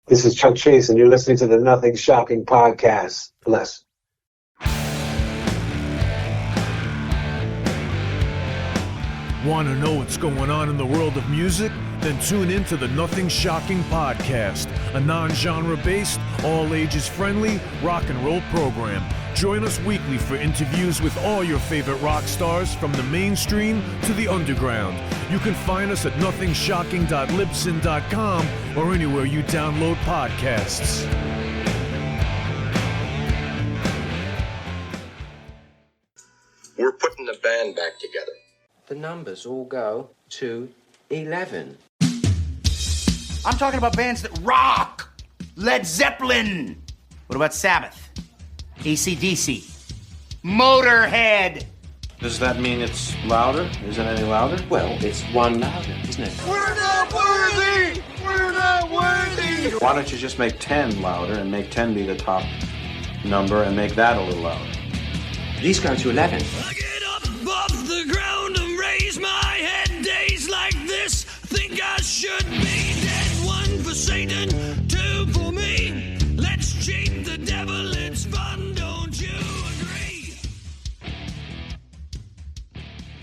This is Chuck Treece, and you're listening to the Nothing Shocking podcast. Bless. Want to know what's going on in the world of music? Then tune in to the Nothing Shocking podcast, a non-genre based, all ages friendly rock and roll program. Join us weekly for interviews with all your favorite rock stars from the mainstream to the underground. You can find us at nothingshocking.libsyn.com or anywhere you download podcasts. We're putting the band back together. The numbers all go to 11. I'm talking about bands that rock. Led Zeppelin. What about Sabbath? AC/DC. Motorhead. Does that mean it's louder? Isn't it any louder? Well, it's one louder, isn't it? We're not worthy. We're not worthy. Why don't you just make 10 louder and make 10 be the top number and make that a little louder? These go to 11. I get up off the ground and raise my head. Days like this, think I should be dead. One for Satan, two for me. Let's cheat the devil, it's fun, don't you agree?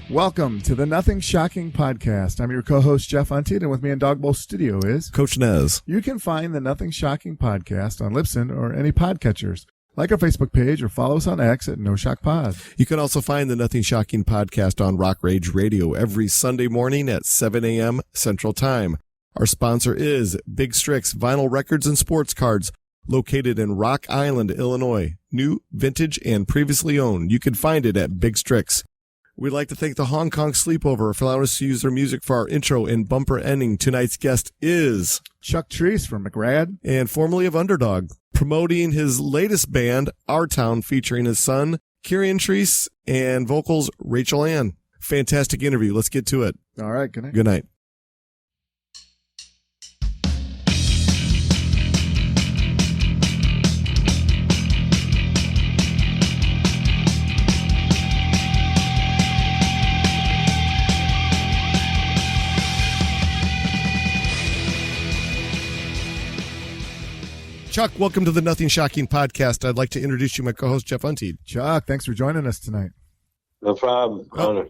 Welcome to the Nothing Shocking podcast. I'm your co-host, Jeff Untied, and with me in Dogbowl Studio is Coach Nez. You can find the Nothing Shocking podcast on Libsyn or any podcatchers. Like our Facebook page or follow us on X at No Shock Pod. You can also find the Nothing Shocking podcast on Rock Rage Radio every Sunday morning at 7 a.m. Central Time. Our sponsor is Big Strix Vinyl Records and Sports Cards, located in Rock Island, Illinois. New, vintage, and previously owned. You can find it at Big Strix. We'd like to thank the Hong Kong Sleepover for allowing us to use their music for our intro and bumper ending. Tonight's guest is Chuck Treece from McRad, and formerly of Underdog, promoting his latest band, Our Town, featuring his son, Kieran Treece, and vocals, Rachel Ann. Fantastic interview. Let's get to it. All right, good night. Good night. Chuck, welcome to the Nothing Shocking podcast. I'd like to introduce you, my co-host, Jeff Untied. Chuck, thanks for joining us tonight. No problem. Honor.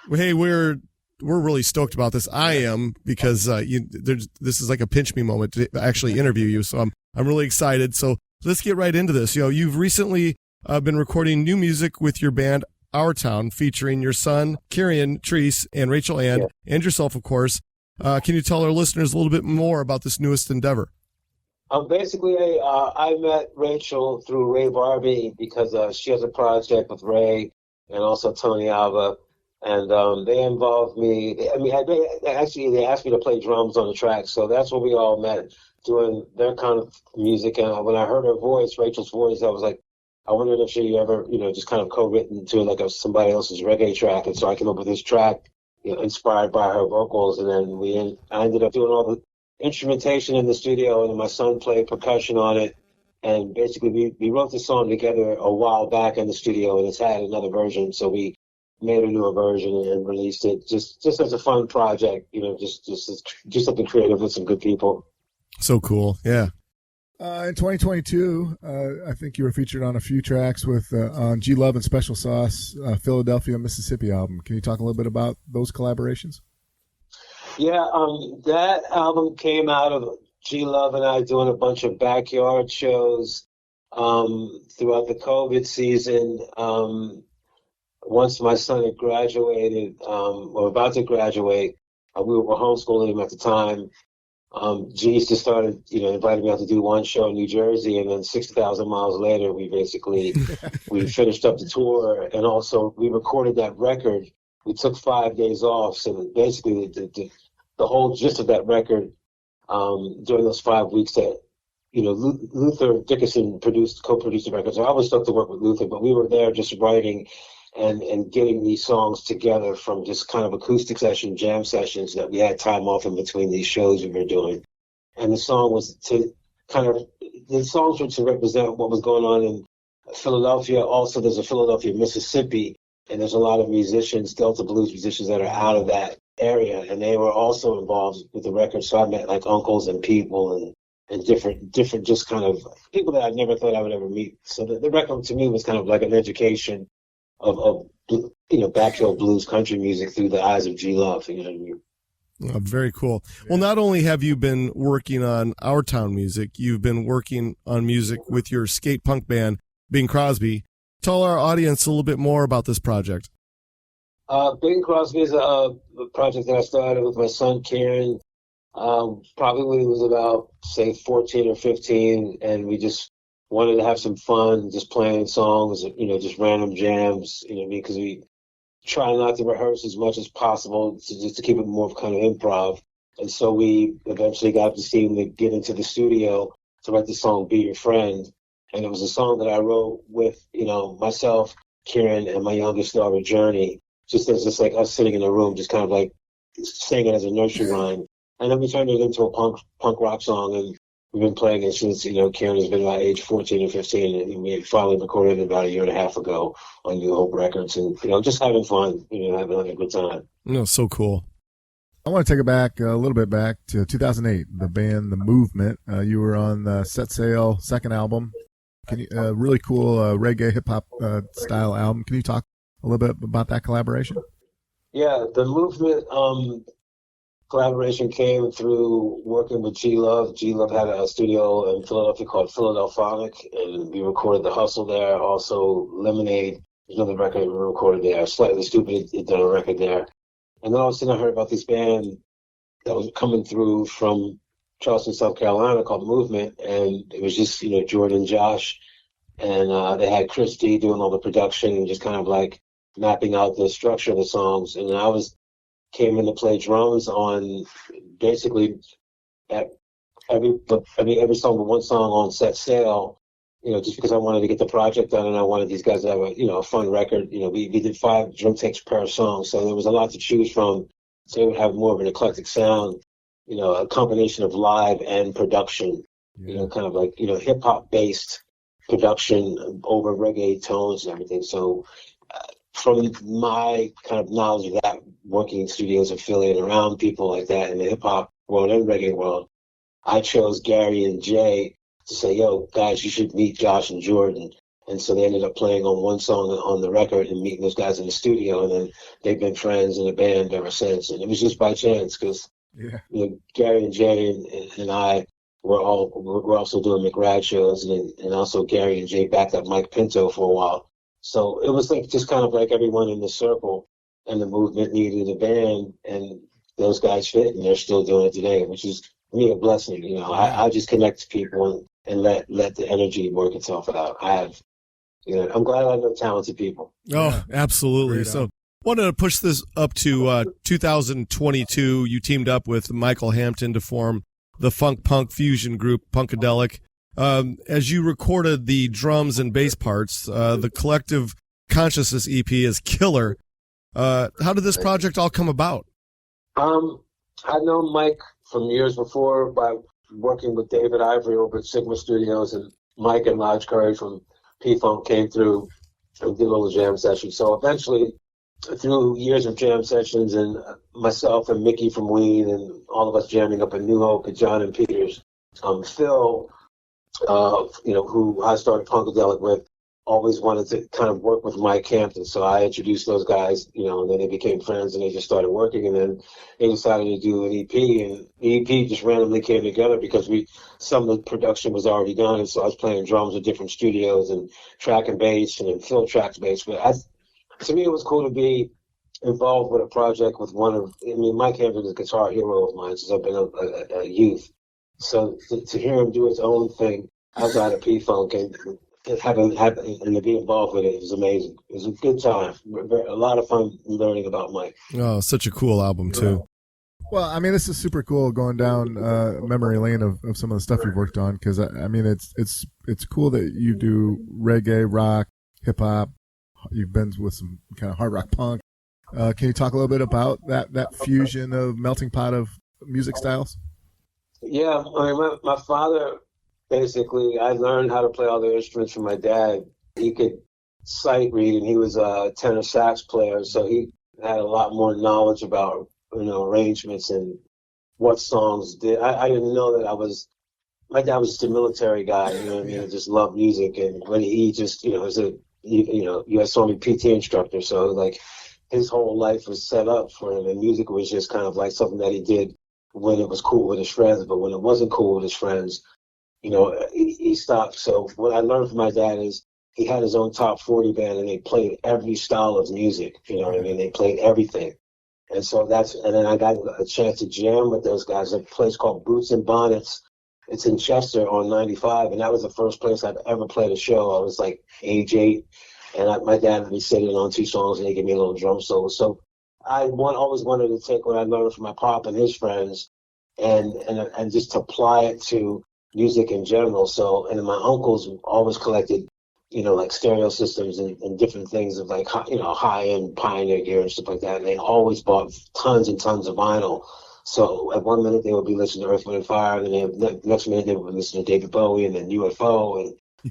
Hey, we're really stoked about this. I am, because this is like a pinch me moment to actually interview you. So I'm really excited. So let's get right into this. You've recently been recording new music with your band, Our Town, featuring your son, Kieran Treece, and Rachel Ann, and yourself, of course. Can you tell our listeners a little bit more about this newest endeavor? Basically, I met Rachel through Ray Barbie because she has a project with Ray and also Tony Alva, and they involved me. They asked me to play drums on the track, so that's where we all met, doing their kind of music. And when I heard her voice, Rachel's voice, I was like, I wondered if she ever, just kind of co-written to like somebody else's reggae track, and so I came up with this track, inspired by her vocals, and then I ended up doing all the instrumentation in the studio, and my son played percussion on it. And basically, we wrote the song together a while back in the studio, and it's had another version. So we made a newer version and released it just as a fun project, just something creative with some good people. So cool, yeah. In 2022, I think you were featured on a few tracks with on G Love and Special Sauce, Philadelphia, Mississippi album. Can you talk a little bit about those collaborations? Yeah, that album came out of G Love and I doing a bunch of backyard shows throughout the COVID season. Once my son had graduated, or about to graduate, we were homeschooling him at the time. G just started, inviting me out to do one show in New Jersey, and then 60,000 miles later, we finished up the tour, and also we recorded that record. We took 5 days off, so basically the whole gist of that record during those 5 weeks that, Luther Dickinson co-produced the record. So I was stoked to work with Luther, but we were there just writing and getting these songs together from just kind of acoustic jam sessions that we had time off in between these shows we were doing. And the songs were to represent what was going on in Philadelphia. Also, there's a Philadelphia, Mississippi, and there's a lot of musicians, Delta blues musicians, that are out of that area, and they were also involved with the record. So I met like uncles and people, and and different just kind of people that I never thought I would ever meet. So the record to me was kind of like an education of backyard blues country music through the eyes of G Love. You know what I mean? Oh, very cool. Well, not only have you been working on Our Town music, you've been working on music with your skate punk band, Bing Krosby. Tell our audience a little bit more about this project. Bing Krosby is a project that I started with my son, Kieran, probably when he was about, say, 14 or 15, and we just wanted to have some fun, just playing songs, just random jams, because we try not to rehearse as much as possible just to keep it more of kind of improv. And so we eventually got up the steam to get into the studio to write the song Be Your Friend. And it was a song that I wrote with, myself, Kieran, and my youngest daughter, Journey, just as just like us sitting in a room, just kind of like singing as a nursery rhyme. And then we turned it into a punk rock song, and we've been playing it since, Kieran has been about age 14 or 15, and we finally recorded it about a year and a half ago on New Hope Records, and, just having fun, having a good time. No, so cool. I want to take it back a little bit back to 2008, the band The Movement. You were on the Set Sail second album. Really cool reggae hip-hop style album. Can you talk a little bit about that collaboration? Yeah, The Movement collaboration came through working with G Love. G Love had a studio in Philadelphia called Philadelphonic, and we recorded The Hustle there. Also, Lemonade, another record we recorded there. Slightly Stupid had done a record there. And then all of a sudden I heard about this band that was coming through from Charleston, South Carolina called Movement, and it was just, Jordan and Josh, and they had Christy doing all the production and just kind of like mapping out the structure of the songs. And I came in to play drums on basically every song but one song on Set Sail, just because I wanted to get the project done and I wanted these guys to have a fun record. We did 5 drum takes per song, so there was a lot to choose from. So it would have more of an eclectic sound, a combination of live and production, kind of like, hip hop based production over reggae tones and everything. So from my kind of knowledge of that, working in studios affiliated around people like that in the hip hop world and reggae world, I chose Gary and Jay to say, yo, guys, you should meet Josh and Jordan. And so they ended up playing on one song on the record and meeting those guys in the studio. And then they've been friends in the band ever since. And it was just by chance because Gary and Jay and I were also doing McRad shows. And also Gary and Jay backed up Mike Pinto for a while. So it was like just kind of like everyone in the circle and the movement needed a band. And those guys fit, and they're still doing it today, which is, for me, a blessing. I just connect to people and let the energy work itself out. I'm glad I know talented people. Oh, absolutely. So wanted to push this up to 2022. You teamed up with Michael Hampton to form the funk punk fusion group Punkadelic. As you recorded the drums and bass parts, the Collective Consciousness EP is killer. How did this project all come about? I'd known Mike from years before by working with David Ivory over at Sigma Studios, and Mike and Lodge Curry from P-Funk came through and did a little jam session. So eventually, through years of jam sessions and myself and Mickey from Ween and all of us jamming up in New Hope at John and Peter's, Phil, who I started Punkadelic with, always wanted to kind of work with Mike Hampton. So I introduced those guys, and then they became friends and they just started working. And then they decided to do an EP, and the EP just randomly came together because some of the production was already done. And so I was playing drums at different studios and track and bass, and then Phil tracks bass. But to me, it was cool to be involved with a project with Mike Hampton is a guitar hero of mine since I've been a youth. So to hear him do his own thing outside of P-Funk and to be involved with it was amazing. It was a good time. A lot of fun learning about Mike. Oh, such a cool album too. Well, I mean, this is super cool going down memory lane of some of the stuff you've worked on, because I mean, it's cool that you do reggae, rock, hip hop. You've been with some kind of hard rock punk. Can you talk a little bit about that fusion of melting pot of music styles? Yeah, I mean, my father. Basically, I learned how to play all the instruments from my dad. He could sight read, and he was a tenor sax player, so he had a lot more knowledge about arrangements and what songs did. I didn't know that I was my dad was just a military guy, you know what I mean? He just loved music. And when he just, was a, U.S. Army PT instructor. So like his whole life was set up for him. And music was just kind of like something that he did when it was cool with his friends. But when it wasn't cool with his friends, he stopped. So what I learned from my dad is he had his own top 40 band and they played every style of music. You know what I mean? They played everything. And so and then I got a chance to jam with those guys at a place called Boots and Bonnets. It's in Chester on 95. And that was the first place I've ever played a show. I was like age 8. And my dad would be singing on 2 songs and they give me a little drum solo. So I always wanted to take what I learned from my pop and his friends and just to apply it to music in general. So, and then my uncles always collected, like stereo systems and different things of like, high-end Pioneer gear and stuff like that. And they always bought tons and tons of vinyl. So at one minute they would be listening to Earth, Wind & Fire, and then the next minute they would be listening to David Bowie and then UFO.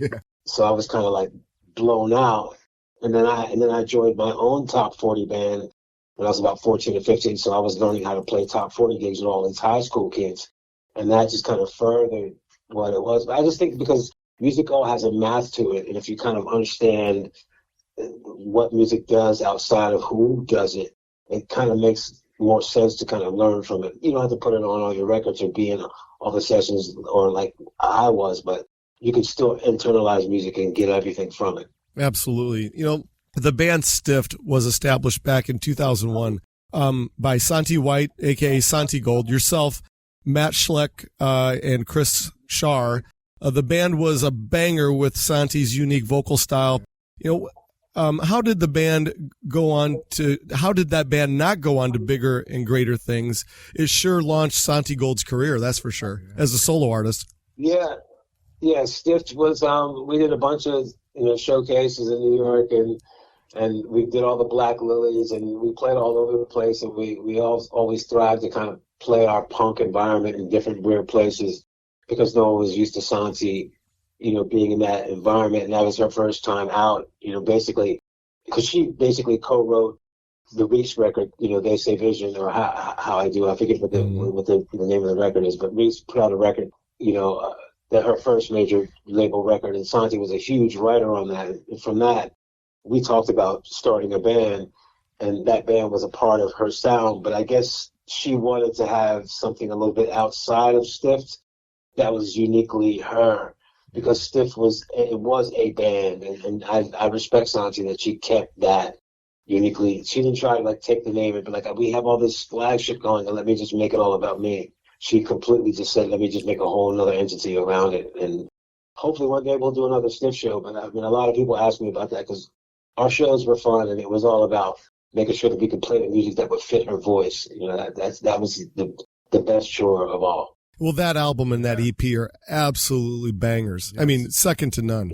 And so I was kind of like blown out. And then I joined my own top 40 band when I was about 14 or 15. So I was learning how to play top 40 gigs with all these high school kids. And that just kind of furthered what it was. But I just think because music all has a math to it, and if you kind of understand what music does outside of who does it, it kind of makes more sense to kind of learn from it. You don't have to put it on all your records or be in all the sessions or like I was, but you can still internalize music and get everything from it. Absolutely. The band Stiffed was established back in 2001 by Santi White, a.k.a. Santi Gold, yourself, Matt Schleck, and Chris Shar. The band was a banger with Santi's unique vocal style. How did that band not go on to bigger and greater things? It sure launched Santi Gold's career, that's for sure, as a solo artist. Yeah. Stiffed was, we did a bunch of, showcases in New York and we did all the Black Lilies and we played all over the place, and we always thrived to kind of play our punk environment in different weird places because no one was used to Santi, being in that environment. And that was her first time out, basically, because she basically co-wrote the Reese record, They Say Vision, or How I Do. I forget what the name of the record is, but Reese put out a record, that her first major label record, and Santi was a huge writer on that. And from that, we talked about starting a band, and that band was a part of her sound. But I guess she wanted to have something a little bit outside of Stiffed that was uniquely her, because Stiffed was a band, and I respect Santi that she kept that uniquely. She didn't try to like take the name and be like, we have all this flagship going, and let me just make it all about me. She completely just said, let me just make a whole another entity around it. And hopefully one day we'll do another Stiff show. But I mean, a lot of people ask me about that because our shows were fun, and it was all about making sure that we could play the music that would fit her voice. That was the best chore of all. Well, that album and that EP are absolutely bangers. Yes. I mean, second to none.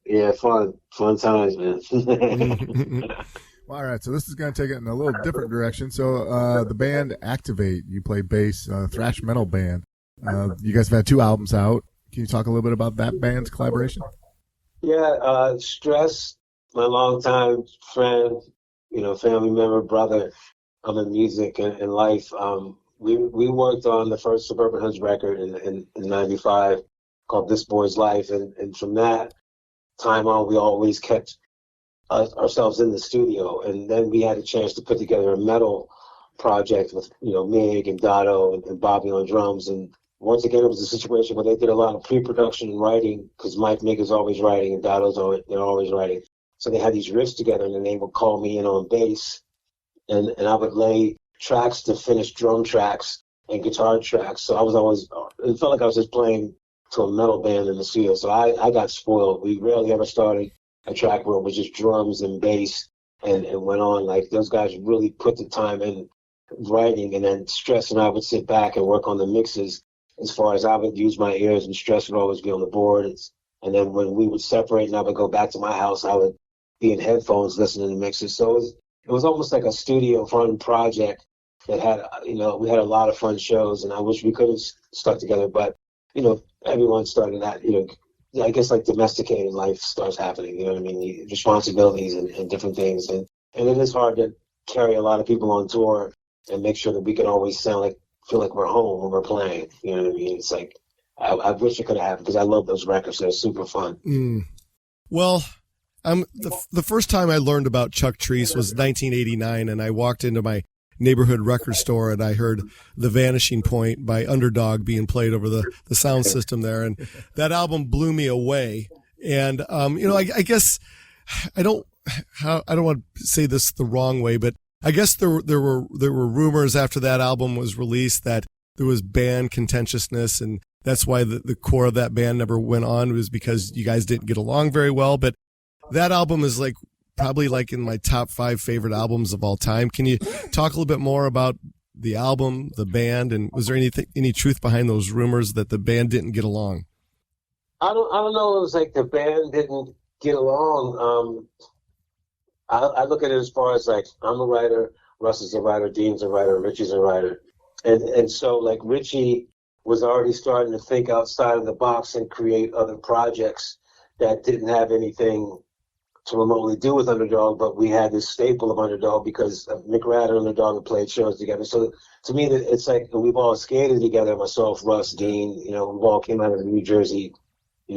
Yeah, fun times, man. Well, all right, so this is going to take it in a little different direction. So the band Activate, you play bass, thrash metal band. You guys have had 2 albums out. Can you talk a little bit about that band's collaboration? Yeah, Stress, my longtime friend, family member, brother, in music and life. We worked on the first Suburban Hoods record in 95 called This Boy's Life. And from that time on, we always kept ourselves in the studio. And then we had a chance to put together a metal project with, Mig and Dotto and Bobby on drums. And once again, it was a situation where they did a lot of pre-production and writing because Mike Mig is always writing and Dotto's always writing. So they had these riffs together, and then they would call me in on bass, and I would lay tracks to finish drum tracks and guitar tracks. So it felt like I was just playing to a metal band in the studio. So I got spoiled. We rarely ever started a track where it was just drums and bass and went on. Like, those guys really put the time in writing, and then Stress and I would sit back and work on the mixes. As far as I would use my ears, and Stress would always be on the board. And then when we would separate and I would go back to my house, I would be in headphones listening to mixes. So it was almost like a studio fun project that had, we had a lot of fun shows, and I wish we could have stuck together. But, everyone started that, I guess like domesticated life starts happening, you know what I mean? The responsibilities and different things. And it is hard to carry a lot of people on tour and make sure that we can always feel like we're home when we're playing. You know what I mean? It's like, I wish it could have happened because I love those records. They're super fun. Well, the first time I learned about Chuck Treece was 1989, and I walked into my neighborhood record store and I heard The Vanishing Point by Underdog being played over the sound system there, and that album blew me away. And I guess I don't want to say this the wrong way, but I guess there were rumors after that album was released that there was band contentiousness, and that's why the core of that band never went on, was because you guys didn't get along very well. But that album is probably in my top 5 favorite albums of all time. Can you talk a little bit more about the album, the band, and was there any truth behind those rumors that the band didn't get along? I don't know. It was the band didn't get along. I look at it as far as I'm a writer, Russ is a writer, Dean's a writer, Richie's a writer, and so Richie was already starting to think outside of the box and create other projects that didn't have anything to remotely do with Underdog, but we had this staple of Underdog because McRad and Underdog had played shows together. So to me, it's we've all skated together. Myself, Russ, Dean, we all came out of the New Jersey,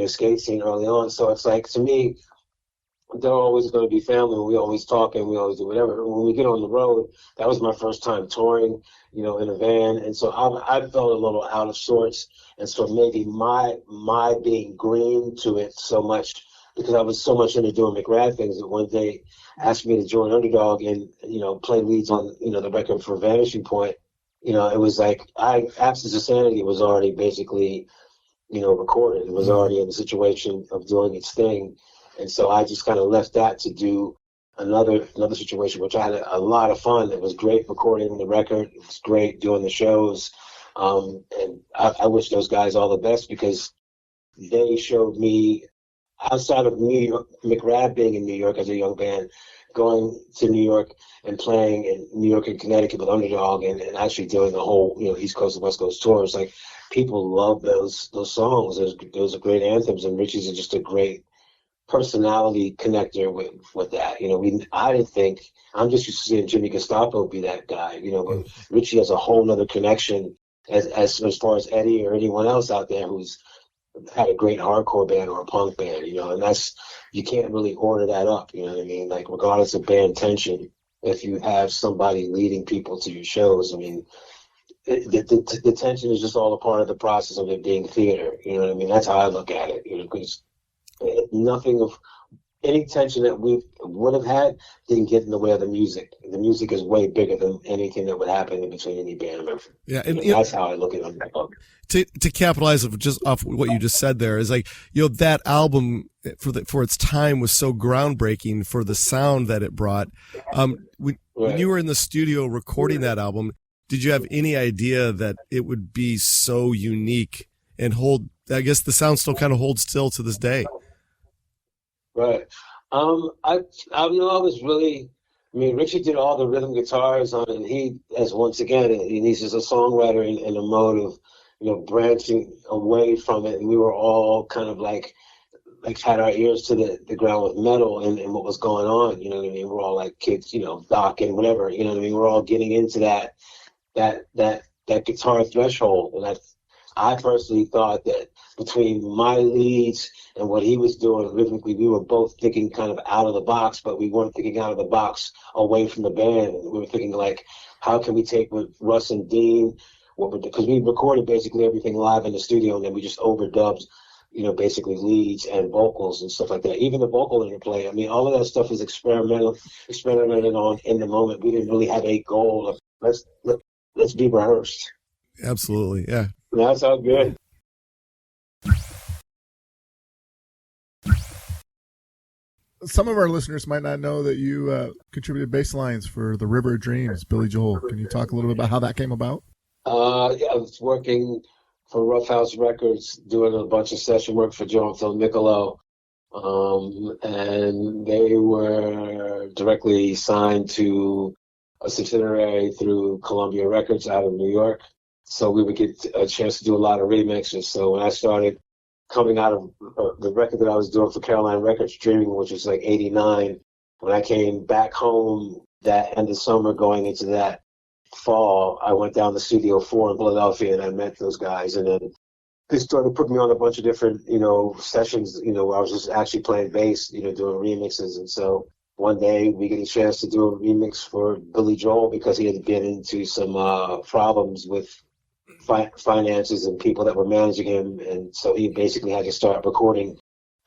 skate scene early on. So it's to me, they're always going to be family. We always talk and we always do whatever. When we get on the road, that was my first time touring, in a van, and so I felt a little out of sorts. And so maybe my being green to it so much, because I was so much into doing McRad things, that when they asked me to join Underdog and play leads on the record for Vanishing Point, it was Absence of Sanity was already basically recorded. It was already in the situation of doing its thing. And so I just kind of left that to do another situation, which I had a lot of fun. It was great recording the record. It was great doing the shows. And I wish those guys all the best, because they showed me, outside of New York, McRad being in New York as a young band, going to New York and playing in New York and Connecticut with Underdog, and actually doing the whole East Coast and West Coast tours. People love those songs. Those are great anthems, and Richie's just a great personality connector with that. I didn't think, I'm just used to seeing Jimmy Gestapo be that guy, but Richie has a whole nother connection as far as Eddie or anyone else out there who's had a great hardcore band or a punk band, and that's, you can't really order that up, you know what I mean? Regardless of band tension, if you have somebody leading people to your shows, the tension is just all a part of the process of it being theater, you know what I mean? That's how I look at it, because nothing of any tension that we would have had didn't get in the way of the music. The music is way bigger than anything that would happen in between any band member. Yeah, and that's how I look at it. To capitalize just off what you just said there is that album for its time was so groundbreaking for the sound that it brought. When you were in the studio recording that album, did you have any idea that it would be so unique and I guess the sound still kind of holds still to this day? Right. I was really, Richie did all the rhythm guitars on it, and he's just a songwriter in a mode of, branching away from it. And we were all kind of had our ears to the ground with metal and what was going on. You know what I mean? We're all kids, Doc and whatever, you know what I mean? We're all getting into that guitar threshold. And I personally thought that between my leads and what he was doing rhythmically, we were both thinking kind of out of the box, but we weren't thinking out of the box away from the band. We were thinking how can we take what Russ and Dean, because we recorded basically everything live in the studio, and then we just overdubbed, basically leads and vocals and stuff like that. Even the vocal interplay, all of that stuff is experimented on in the moment. We didn't really have a goal of let's be rehearsed. Absolutely, yeah. That sounds good. Some of our listeners might not know that you contributed bass lines for The River of Dreams, Billy Joel. Can you talk a little bit about how that came about? I was working for Rough House Records, doing a bunch of session work for Joe and Phil Niccolo, and they were directly signed to a subsidiary through Columbia Records out of New York. So we would get a chance to do a lot of remixes. So when I started coming out of the record that I was doing for Caroline Records, Dreaming, which was 89, when I came back home that end of summer going into that fall, I went down to Studio 4 in Philadelphia and I met those guys. And then they started putting me on a bunch of different, sessions, where I was just actually playing bass, doing remixes. And so one day we get a chance to do a remix for Billy Joel because he had been into some problems with finances and people that were managing him. And so he basically had to start recording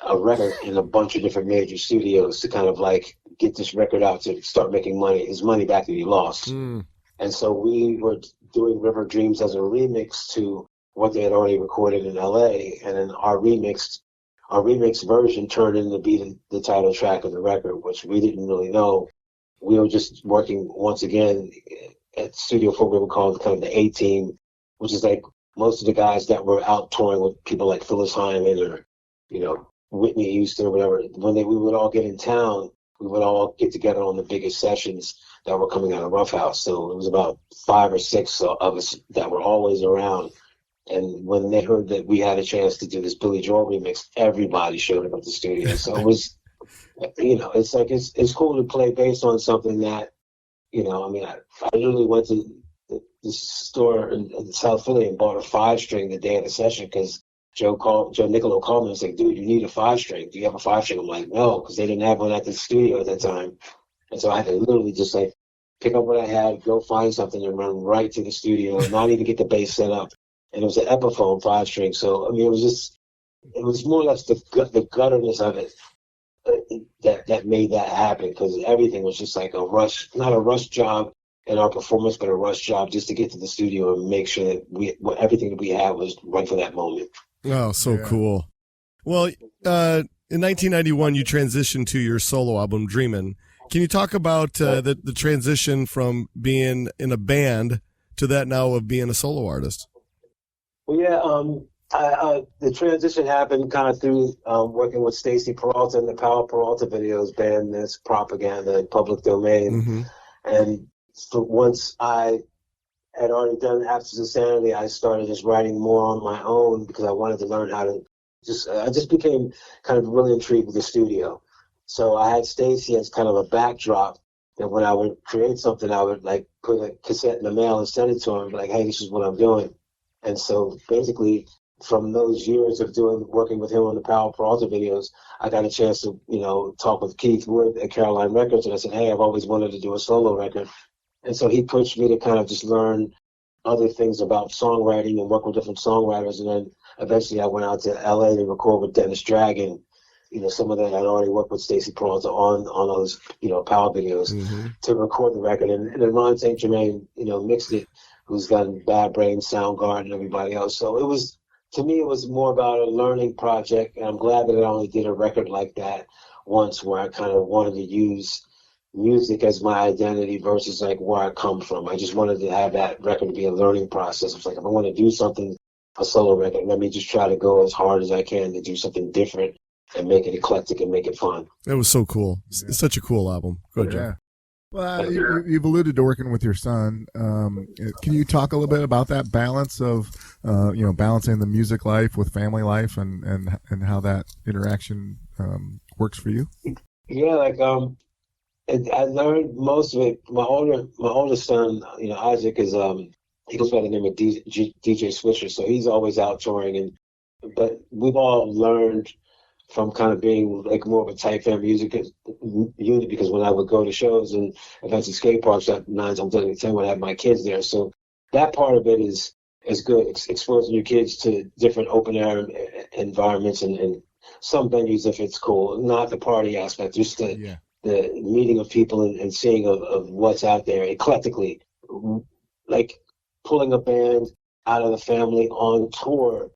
a record in a bunch of different major studios to kind of like get this record out to start making his money back that he lost. And so we were doing River Dreams as a remix to what they had already recorded in LA. And then our remix version turned into be the title track of the record, which we didn't really know. We were just working once again at Studio 4, we were called kind of the A-Team, which is like most of the guys that were out touring with people like Phyllis Hyman or, Whitney Houston or whatever. When we would all get in town, we would all get together on the biggest sessions that were coming out of Rough House. So it was about 5 or 6 of us that were always around. And when they heard that we had a chance to do this Billy Joel remix, everybody showed up at the studio. So it was, it's like, it's cool to play bass on something that, I literally went to the store in South Philly and bought a 5-string the day of the session because Joe Nicolo called me and said, dude, you need a 5-string. Do you have a 5-string? I'm like, no, because they didn't have one at the studio at that time. And so I had to literally just like pick up what I had, go find something and run right to the studio, not even get the bass set up. And it was an Epiphone 5-string. So, it was more or less the gutterness of it that made that happen because everything was just like not a rush job in our performance, but a rush job just to get to the studio and make sure that everything that we had was right for that moment. Oh, so cool. Well, in 1991, you transitioned to your solo album, Dreamin'. Can you talk about the transition from being in a band to that now of being a solo artist? Well, yeah, the transition happened kind of through working with Stacy Peralta in the Power Peralta videos band, that's Propaganda and Public Domain. And so once I had already done Absence of Sanity, I started just writing more on my own because I wanted to learn how to I just became kind of really intrigued with the studio. So I had Stacy as kind of a backdrop that when I would create something, I would like put a cassette in the mail and send it to him and be like, hey, this is what I'm doing. And so basically from those years of working with him on the Power Peralta videos, I got a chance to, talk with Keith Wood at Caroline Records. And I said, hey, I've always wanted to do a solo record. And so he pushed me to kind of just learn other things about songwriting and work with different songwriters. And then eventually I went out to LA to record with Dennis Dragon. Some of that I'd already worked with Stacy Peralta on those, Power videos to record the record. And then Ron St. Germain, mixed it, who's gotten Bad Brain, Soundgarden, and everybody else. So to me, it was more about a learning project. And I'm glad that I only did a record like that once where I kind of wanted to use music as my identity versus like where I come from. I just wanted to have that record be a learning process. It's like, if I want to do something, a solo record, let me just try to go as hard as I can to do something different and make it eclectic and make it fun. It was so cool. It's such a cool album. Good job. Well, you've alluded to working with your son. Can you talk a little bit about that balance of, balancing the music life with family life and how that interaction works for you? Yeah, I learned most of it. My oldest son, Isaac, is he goes by the name of DJ Switcher, so he's always out touring. But we've all learned from kind of being like more of a tight family music unit because when I would go to shows and events at skate parks at 9 times out of 10 when I have my kids there. So that part of it is good, exposing your kids to different open air environments and some venues if it's cool, not the party aspect, just the meeting of people and seeing of what's out there eclectically, like pulling a band out of the family on tour.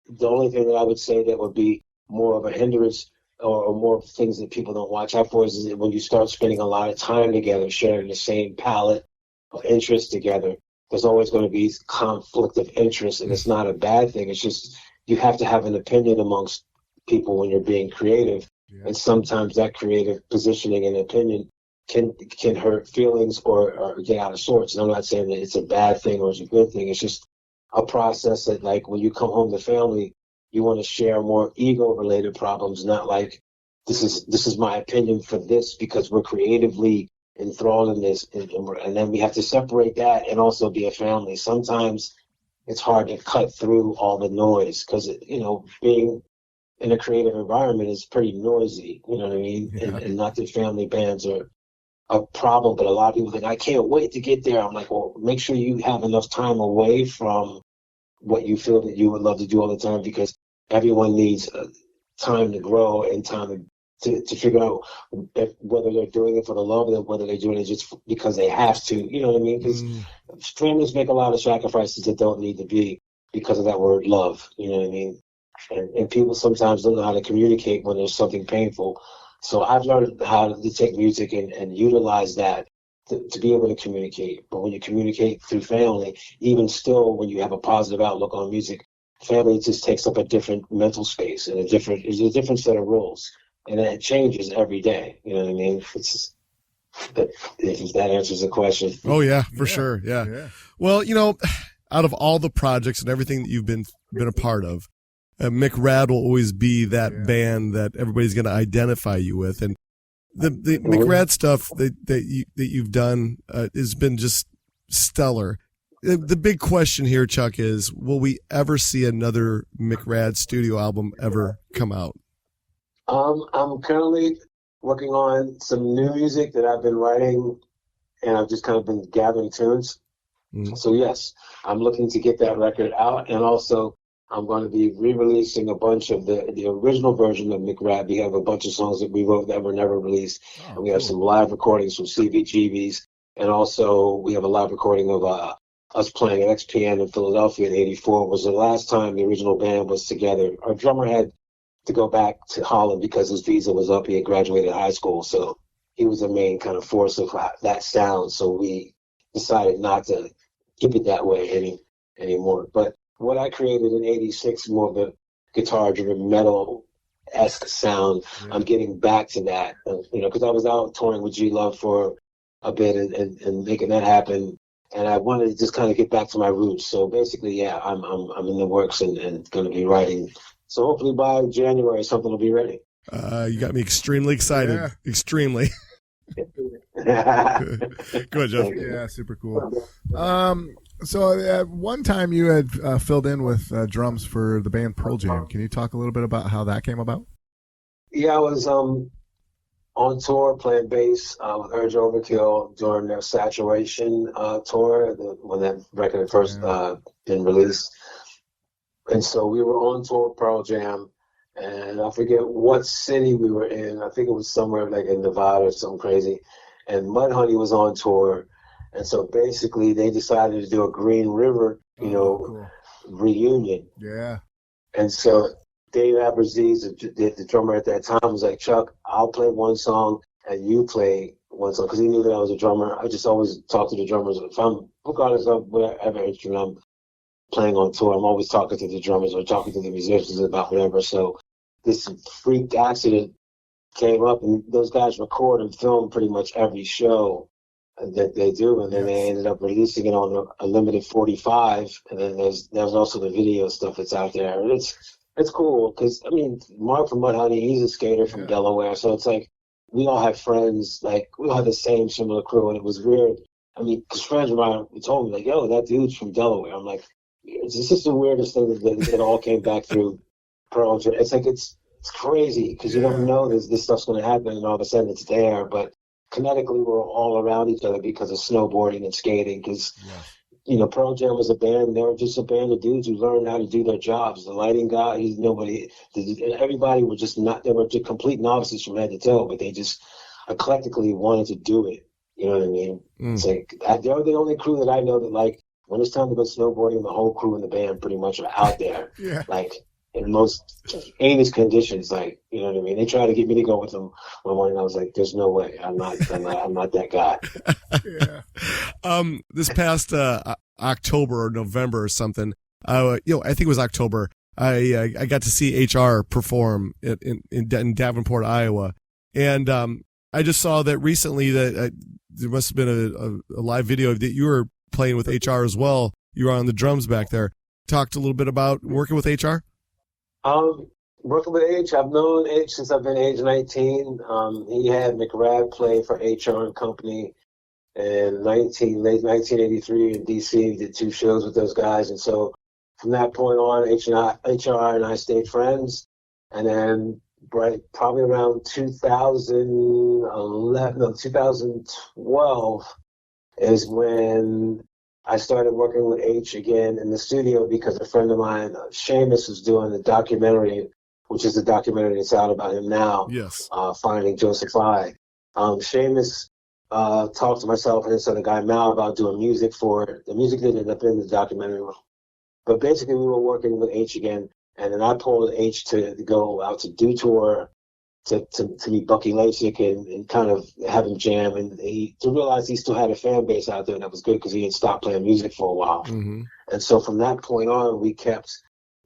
The only thing that I would say that would be more of a hindrance or more things that people don't watch out for is that when you start spending a lot of time together, sharing the same palette of interests together, there's always going to be conflict of interest, and it's not a bad thing. It's just you have to have an opinion amongst people when you're being creative. And sometimes that creative positioning and opinion can hurt feelings or get out of sorts. And I'm not saying that it's a bad thing or it's a good thing. It's just a process that, like, when you come home to family, you want to share more ego-related problems, not like this is my opinion for this because we're creatively enthralled in this, and then we have to separate that and also be a family. Sometimes it's hard to cut through all the noise because, you know, being in a creative environment is pretty noisy, you know what I mean? Yeah. And not that family bands are a problem, but a lot of people think, I can't wait to get there. I'm like, well, make sure you have enough time away from what you feel that you would love to do all the time, because everyone needs time to grow and time to figure out whether they're doing it for the love of it, whether they're doing it just because they have to, you know what I mean? Because families make a lot of sacrifices that don't need to be because of that word love, you know what I mean? And people sometimes don't know how to communicate when there's something painful. So I've learned how to take music and utilize that to be able to communicate. But when you communicate through family, even still when you have a positive outlook on music, family just takes up a different mental space and there's a different set of rules. And it changes every day. You know what I mean? If that answers the question. Oh, yeah, for sure. Yeah. Well, you know, out of all the projects and everything that you've been a part of, McRad will always be that band that everybody's going to identify you with. And the McRad stuff that you've done has been just stellar. The big question here, Chuck, is will we ever see another McRad studio album ever come out? I'm currently working on some new music that I've been writing, and I've just kind of been gathering tunes. So yes, I'm looking to get that record out, and also I'm going to be re-releasing a bunch of the original version of McRad. We have a bunch of songs that we wrote that were never released, and we have some live recordings from CBGBs, and also we have a live recording of us playing at XPN in Philadelphia in '84. It was the last time the original band was together. Our drummer had to go back to Holland because his visa was up. He had graduated high school, so he was the main kind of force of that sound. So we decided not to keep it that way anymore. But what I created in '86, more of a guitar-driven metal-esque sound, I'm getting back to that. You know, because I was out touring with G Love for a bit and making that happen, and I wanted to just kind of get back to my roots. So basically, yeah, I'm in the works and going to be writing. So hopefully by January something will be ready. You got me extremely excited. Yeah. Extremely. Go ahead, Jeff. Yeah, super cool. So at one time you had filled in with drums for the band Pearl Jam. Can you talk a little bit about how that came about? Yeah, I was on tour playing bass with Urge Overkill during their Saturation tour, when that record had first been released. And so we were on tour with Pearl Jam, and I forget what city we were in. I think it was somewhere like in Nevada or something crazy. And Mudhoney was on tour. And so basically they decided to do a Green River, reunion. Yeah. And so Dave Aberzies, the drummer at that time, was like, Chuck, I'll play one song and you play one song. Because he knew that I was a drummer. I just always talk to the drummers. If I'm, regardless of whatever instrument I'm playing on tour, I'm always talking to the drummers or talking to the musicians about whatever. So this freak accident came up, and those guys record and film pretty much every show that they do, and then they ended up releasing it on a limited 45, and then there's also the video stuff that's out there. And it's cool because, I mean, Mark from Mudhoney, he's a skater from Delaware, so it's like we all have friends, like we all have the same similar crew, and it was weird. I mean, because friends of mine told me, like, yo, that dude's from Delaware. I'm like, it's just the weirdest thing that it all came back through Pearl Jam. It's like it's crazy because you don't know this stuff's going to happen, and all of a sudden it's there. But kinetically, we're all around each other because of snowboarding and skating. Because Pearl Jam was a band; they were just a band of dudes who learned how to do their jobs. The lighting guy, everybody were just not. They were just complete novices from head to toe, but they just eclectically wanted to do it. You know what I mean? It's like they're the only crew that I know that, like, when it's time to go snowboarding, the whole crew in the band pretty much are out there. Like, in most heinous conditions, like, you know what I mean? They tried to get me to go with them one morning. I was like, there's no way. I'm not that guy. This past October or November or something, I think it was October, I got to see HR perform in Davenport, Iowa. And I just saw that recently that there must have been a live video that you were playing with HR as well. You were on the drums back there. Talked a little bit about working with HR. Working with H, I've known H since I've been age 19. He had McRad play for HR and Company in late 1983 in DC. He did 2 shows with those guys, and so from that point on, HR and I stayed friends. And then probably around 2012 is when I started working with H again in the studio because a friend of mine, Seamus, was doing a documentary, which is the documentary that's out about him now. Yes. Finding Joseph I. Seamus talked to myself and this other guy, Mal, about doing music for it. The music didn't end up in the documentary. But basically, we were working with H again. And then I pulled H to go out to do tour to meet Bucky Lasik and kind of have him jam. And to realize he still had a fan base out there, and that was good because he had stopped playing music for a while. Mm-hmm. And so from that point on, we kept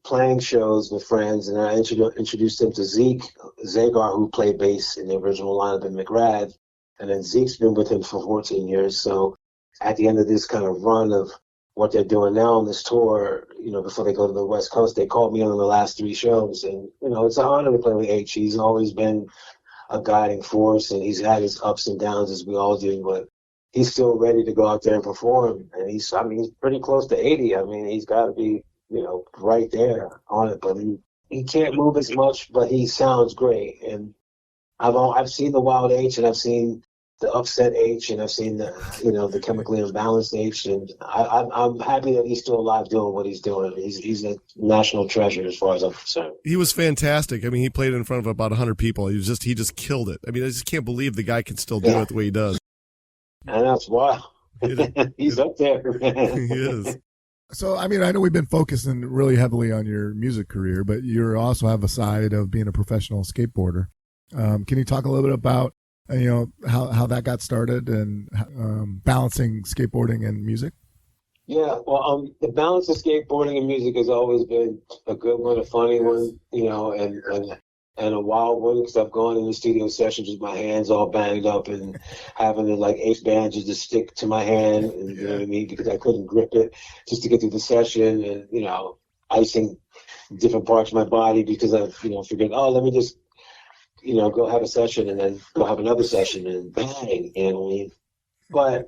playing shows with friends. And I introduced him to Zeke Zagar, who played bass in the original lineup in McRad. And then Zeke's been with him for 14 years. So at the end of this kind of run of what they're doing now on this tour, before they go to the West Coast, they called me on the last 3 shows. And, it's an honor to play with H. He's always been a guiding force, and he's had his ups and downs, as we all do, but he's still ready to go out there and perform. And he's pretty close to 80. He's got to be, right there on it. But he can't move as much, but he sounds great. And I've seen the wild H, and I've seen the upset H, and I've seen the the chemically imbalanced H, and I'm happy that he's still alive doing what he's doing. He's a national treasure as far as I'm concerned. He was fantastic. He played in front of about 100 people. He just killed it. I just can't believe the guy can still do it the way he does. And that's wild. He's up there, man. He is. So, I know we've been focusing really heavily on your music career, but you also have a side of being a professional skateboarder. Can you talk a little bit about how that got started and balancing skateboarding and music? Yeah, well, the balance of skateboarding and music has always been a good one, a funny one, and a wild one, because I've gone in the studio sessions with my hands all banged up and having to ace bandages to stick to my hand, and, you know what I mean, because I couldn't grip it just to get through the session, and icing different parts of my body because I figured, let me just go have a session and then go have another session and bang, But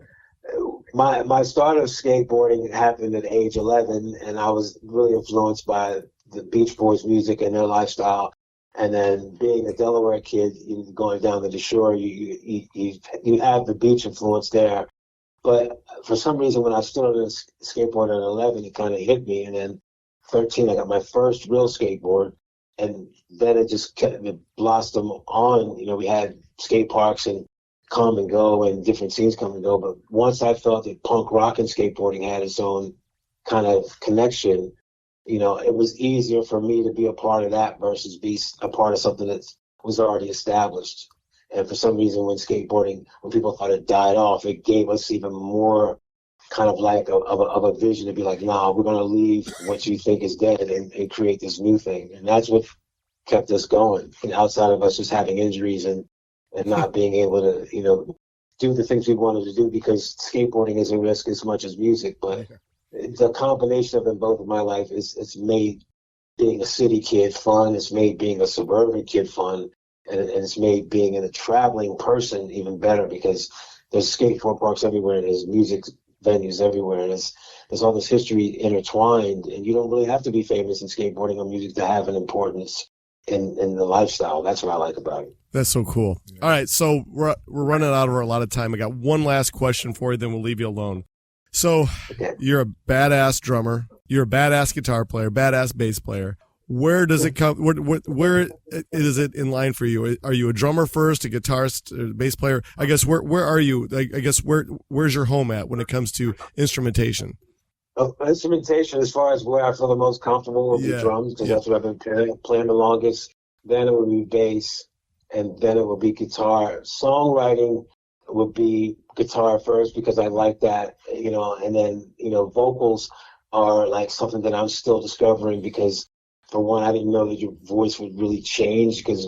my start of skateboarding happened at age 11, and I was really influenced by the Beach Boys music and their lifestyle. And then being a Delaware kid, going down to the shore, you have the beach influence there. But for some reason, when I started on skateboard at 11, it kind of hit me. And then 13, I got my first real skateboard. And then it just blossomed on. We had skate parks and come and go and different scenes come and go. But once I felt that punk rock and skateboarding had its own kind of connection, it was easier for me to be a part of that versus be a part of something that was already established. And for some reason, when people thought it died off, it gave us even more kind of of a vision to be like, nah, we're going to leave what you think is dead and create this new thing. And that's what kept us going. And outside of us just having injuries and not being able to, do the things we wanted to do, because skateboarding is a risk as much as music. But the combination of them both in my life it's made being a city kid fun. It's made being a suburban kid fun. And it's made being a traveling person even better, because there's skateboard parks everywhere and there's music venues everywhere, and there's all this history intertwined, and you don't really have to be famous in skateboarding or music to have an importance in the lifestyle. That's what I like about it. That's so cool. Yeah. All right, so we're running out of a lot of time. I got one last question for you, then we'll leave you alone. So You're a badass drummer, you're a badass guitar player, badass bass player. Where does it come? Where is it in line for you? Are you a drummer first, a guitarist, a bass player? I guess where are you? I guess where's your home at when it comes to instrumentation? Instrumentation, as far as where I feel the most comfortable, would be drums, because that's what I've been playing the longest. Then it would be bass, and then it would be guitar. Songwriting would be guitar first, because I like that, and then vocals are like something that I'm still discovering, because for one, I didn't know that your voice would really change, because,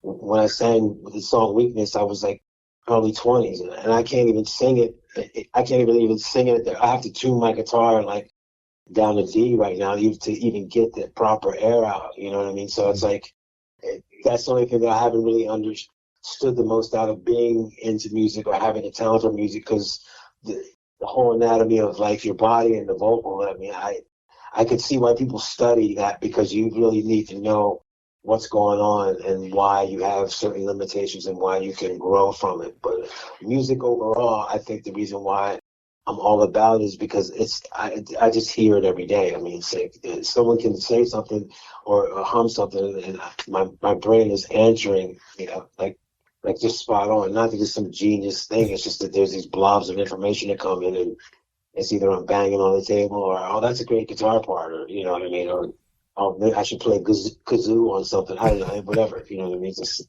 when I sang the song Weakness, I was like early 20s, and I can't even sing it. I can't even sing it. I have to tune my guitar down to D right now to even get the proper air out. You know what I mean? So it's that's the only thing that I haven't really understood the most out of being into music or having a talent for music, because the whole anatomy of your body and the vocal. I could see why people study that, because you really need to know what's going on and why you have certain limitations and why you can grow from it. But music overall, I think the reason why I'm all about it is because I just hear it every day. I mean, someone can say something or hum something, and my brain is answering, like just spot on. Not that it's some genius thing. It's just that there's these blobs of information that come in, and it's either I'm banging on the table, or, oh, that's a great guitar part, or, you know what I mean? Or, oh, maybe I should play kazoo on something. I don't know, whatever. You know what I mean? Just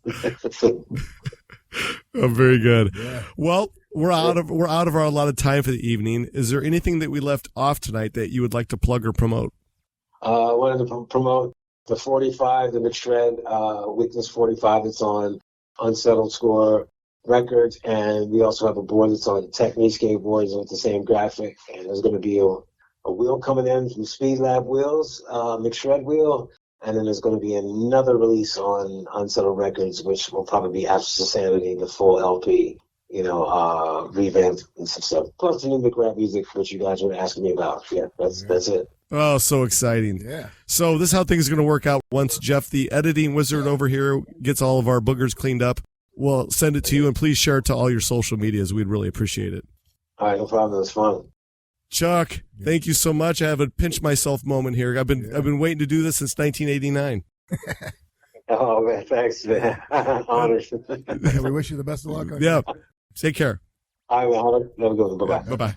Oh, very good. Yeah. Well, we're out of our allotted time for the evening. Is there anything that we left off tonight that you would like to plug or promote? I wanted to promote the 45, the McRad Weakness 45 that's on Unsettled Score Records, and we also have a board that's on Technique skateboards with the same graphic, and there's going to be a wheel coming in from Speed Lab Wheels, McShred wheel, and then there's going to be another release on Unsettled Records, which will probably be After Sanity, the full LP, revamped and some stuff. Plus the new McRad music, which you guys were asking me about. Yeah, that's it. Oh, so exciting. Yeah. So this is how things are going to work out. Once Jeff, the editing wizard over here, gets all of our boogers cleaned up, we'll send it to you, and please share it to all your social medias. We'd really appreciate it. All right, no problem. It was fun. Chuck, thank you so much. I have a pinch myself moment here. I've been waiting to do this since 1989. Oh, man, thanks, man. Honored. Yeah, we wish you the best of luck. Yeah. Take care. All right, man. Have a good one. Bye-bye. Bye-bye.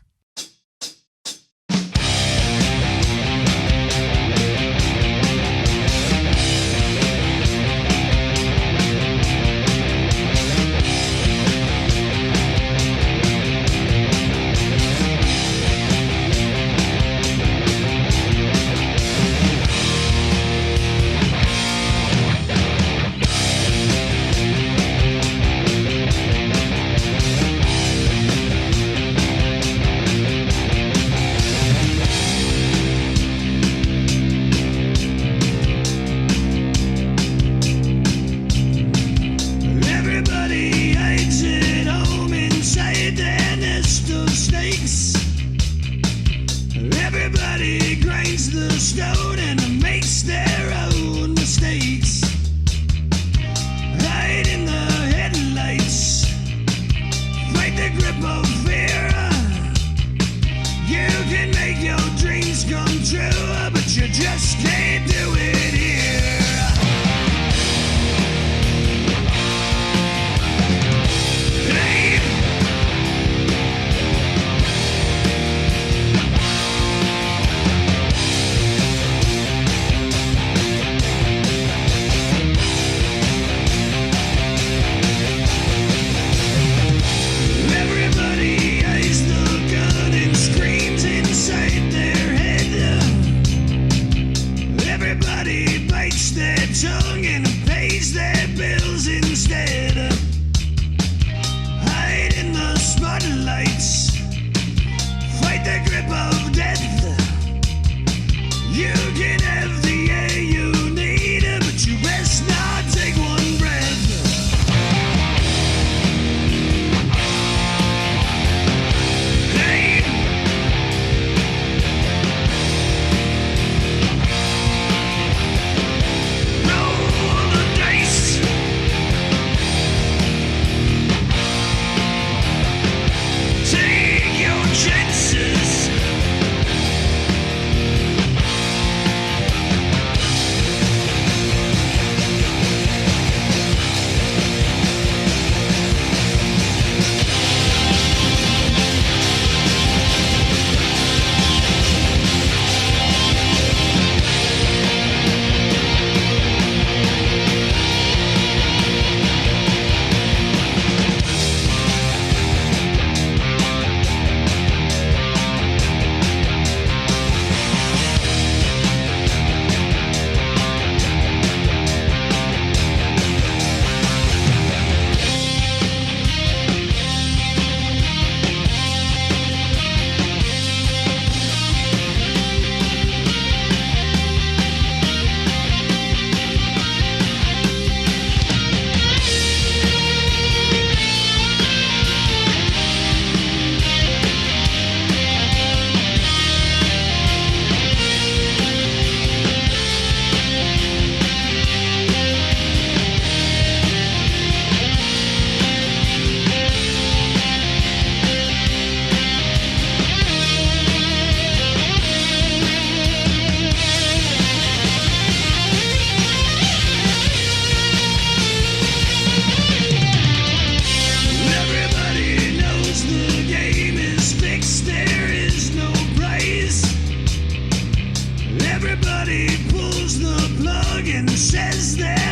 says that